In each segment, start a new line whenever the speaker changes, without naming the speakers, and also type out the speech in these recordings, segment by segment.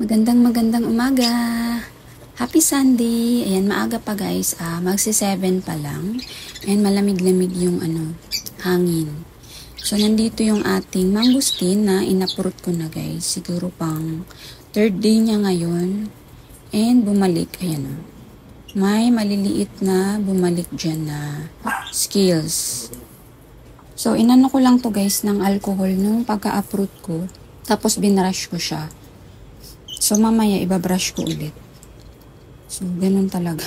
Magandang umaga. Happy Sunday. Ayan, maaga pa guys. Magsi-7 pa lang. And malamig-lamig yung hangin. So, nandito yung ating mangustin na inaprot ko na guys. Siguro pang third day niya ngayon. And bumalik. Ayan o. May maliliit na bumalik dyan na scales. So, inano ko lang to guys ng alcohol nung pagka-uproot ko. Tapos binrush ko siya. So, mamaya ibabrush ko ulit. So, ganun talaga.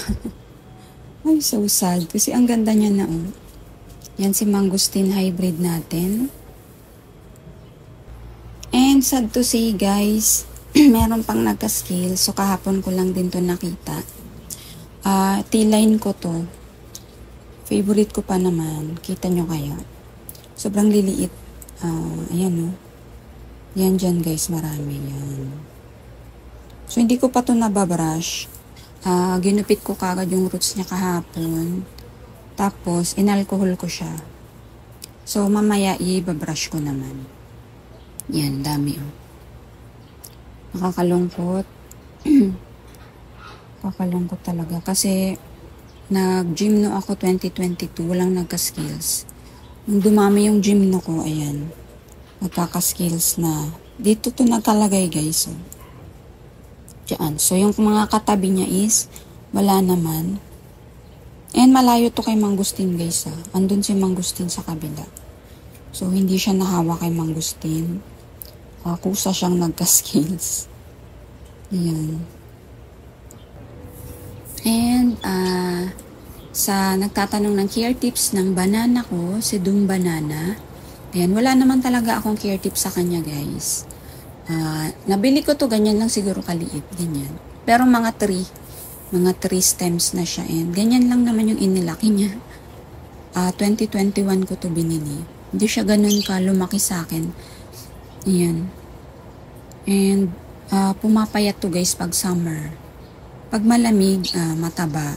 Ay, so sad. Kasi ang ganda niya na, oh. Yan si Mangustin Hybrid natin. And sad to say, guys, meron pang nagka-scale. So, kahapon ko lang din to nakita. T-line ko to. Favorite ko pa naman. Kita nyo kaya. Sobrang liliit. Ayan, oh. Yan dyan, guys. Marami yan. So, hindi ko pa ito nababrush. Ginupit ko kagad yung roots niya kahapon. Tapos, inalcohol ko siya. So, mamaya i-babrush ko naman. Yan, dami oh. Nakakalungkot. Nakakalungkot talaga. Kasi, nag-gym no ako 2022. Walang nagka-skills. Nung dumami yung gym no ko, ayan. Nagkaka-skills na. Dito to nakalagay guys oh. Diyan. So, yung mga katabi niya is, wala naman. And malayo to kay Mangustin guys Andun si Mangustin sa kabila. So, hindi siya nahawa kay Mangustin. Kusa siyang nagka-skills. Ayan. And, sa nagtatanong ng care tips ng banana ko, si Doom Banana. Ayan, wala naman talaga akong care tips sa kanya guys. Nabili ko to ganyan lang siguro kaliit, ganyan. Pero mga 3 stems na siya and ganyan lang naman yung inilaki niya. 2021 ko to binili. Hindi siya ganun ka lumaki sa akin. Ayan. And pumapayat to guys pag summer. Pag malamig, mataba.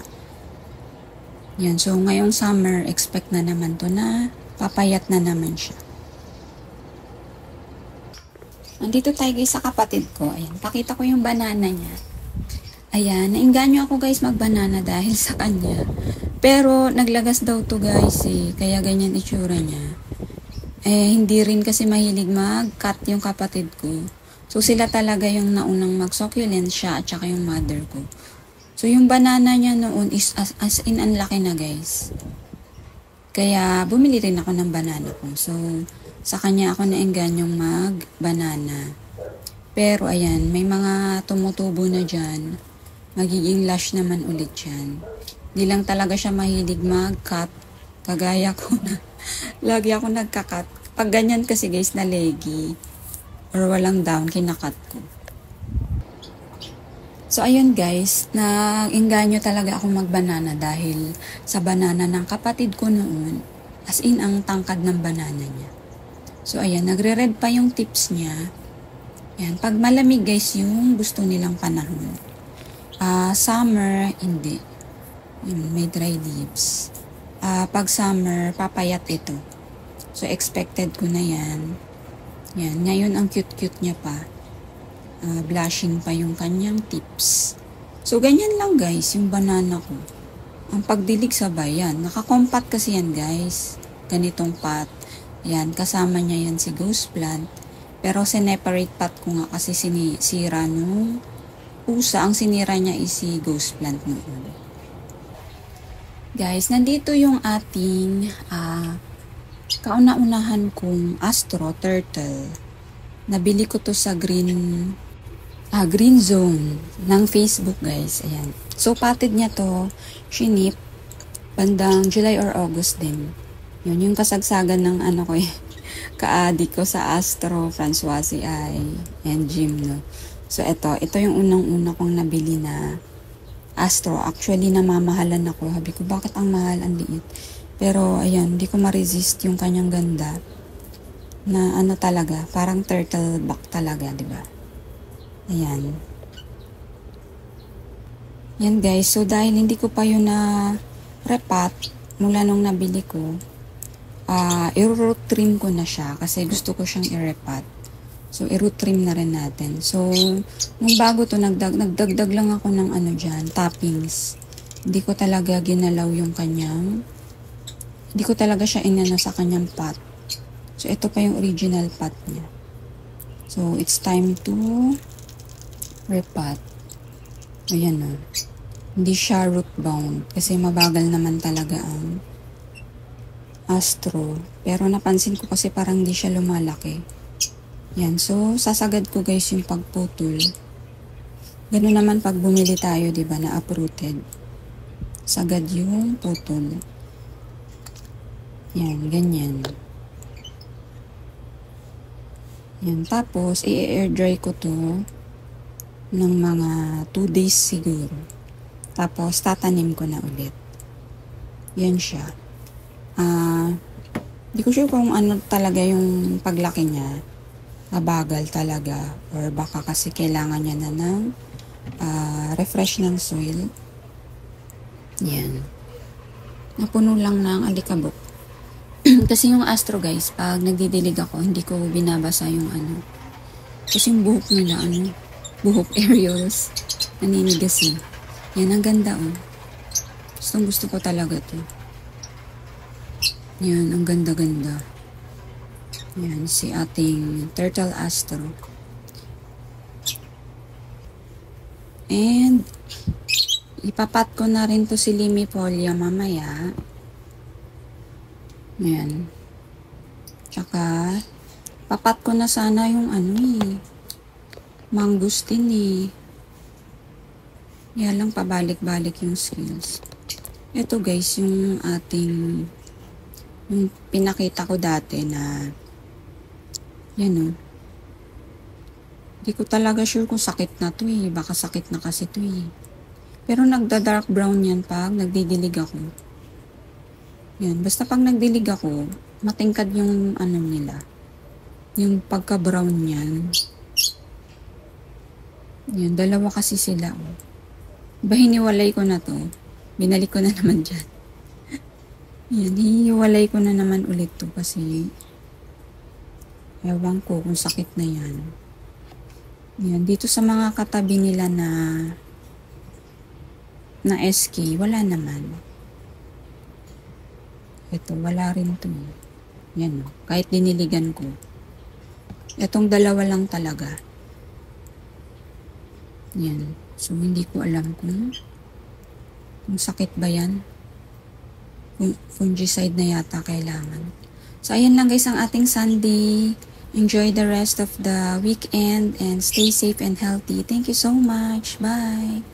Yan. So ngayong summer, expect na naman to na papayat na naman siya. Nandito tayo guys sa kapatid ko. Ayan, pakita ko yung banana niya. Ayan, nainganyo ako guys mag-banana dahil sa kanya. Pero naglagas daw to guys eh. Kaya ganyan itsura niya. Hindi rin kasi mahilig mag-cut yung kapatid ko. So sila talaga yung naunang mag-succulent siya at saka yung mother ko. So yung banana niya noon is as in ang laki na guys. Kaya bumili rin ako ng banana ko. So sa kanya ako naingganyong mag-banana. Pero ayan, may mga tumutubo na dyan. Magiging lush naman ulit dyan. Hindi lang talaga siya mahilig mag-cut. Kagaya ko na. Lagi ako nagka-cut. Pag ganyan kasi guys na leggy or walang down, kinakat ko. So ayun guys, nainganyo talaga ako mag-banana dahil sa banana ng kapatid ko noon. As in, ang tangkad ng banana niya. So, ayan, nagre-red pa yung tips niya. Ayan, pag malamig guys, yung gusto nilang panahon. Summer, hindi. Ayan, may dry leaves. Pag summer, papayat ito. So, expected ko na yan. Ayan, ngayon ang cute-cute niya pa. Blushing pa yung kanyang tips. So, ganyan lang guys, yung banana ko. Ang pagdilig sabay, yan. Nakakompat kasi yan guys. Ganitong pot. Yan, kasama niya yan si ghost plant. Pero sineparate pot ko nga kasi sinisira nung pusa. Ang sinira niya is si ghost plant noon. Guys, nandito yung ating kauna-unahan kong astro turtle. Nabili ko to sa green zone ng Facebook guys. Ayan. So, patid niya to, shinip, bandang July or August din. Yun, yung kasagsagan ng kaadik ko sa Astro, Francois I, and Jim, no. So, ito yung unang-una kong nabili na Astro. Actually, namamahalan ako. Sabi ko, bakit ang mahal, ang liit? Pero, ayan, hindi ko ma-resist yung kanyang ganda. Na talaga, parang turtle back talaga, di ba? Ayan. Yan guys, so dahil hindi ko pa yun na repat mula nung nabili ko, i-root trim ko na siya kasi gusto ko siyang i-repat. So, i-root trim na rin natin. So, nung bago to, nagdagdag lang ako ng ano dyan, toppings. Hindi ko talaga ginalaw yung kanyang, hindi ko talaga siya inano sa kanyang pot. So, ito pa yung original pot niya. So, it's time to repot. Ayan o. Hindi siya root bound kasi mabagal naman talaga ang Astro. Pero napansin ko kasi parang hindi siya lumalaki. Yan. So, sasagad ko guys yung pagputol. Ganun naman pag bumili tayo, diba, na uprooted. Sagad yung putol. Yan, ganyan. Yan. Tapos, i-air dry ko to ng mga 2 days siguro. Tapos, tatanim ko na ulit. Yan siya. Di ko sure kung ano talaga yung paglaki niya. Mabagal talaga. Or baka kasi kailangan niya na ng refresh ng soil. Yan. Napuno lang ng alikabok. Kasi yung Astro guys, pag nagdidilig ako, hindi ko binabasa yung ano. Kasi yung buhok nila, buhok areoles, naninigas eh. Yan, ang ganda oh. Gusto ko talaga to. Yan, ang ganda-ganda. Yan, si ating Turtle Astro. And, ipapat ko na rin to si Limifolia mamaya. Yan. Tsaka, papat ko na sana yung mangustin eh. Yan lang, pabalik-balik yung skills. Ito guys, yung ating yung pinakita ko dati na yan o. Hindi ko talaga sure kung sakit na to eh. Baka sakit na kasi to eh. Pero nagda-dark brown yan pag nagdidilig ako. Yan. Basta pag nagdilig ako, matingkad yung ano nila. Yung pagka-brown yan. Yan. Dalawa kasi sila oh. Hiniwalay ko na to. Binalik ko na naman dyan. Yan, hihiwalay ko na naman ulit to kasi ewan ko kung sakit na yan. Yan, dito sa mga katabi nila na SK, wala naman. Ito, wala rin to. Yan, kahit diniligan ko. Itong dalawa lang talaga. Yan, so hindi ko alam kung sakit ba yan. Fungicide na yata kailangan. So, ayan lang guys ang ating Sunday. Enjoy the rest of the weekend and stay safe and healthy. Thank you so much. Bye!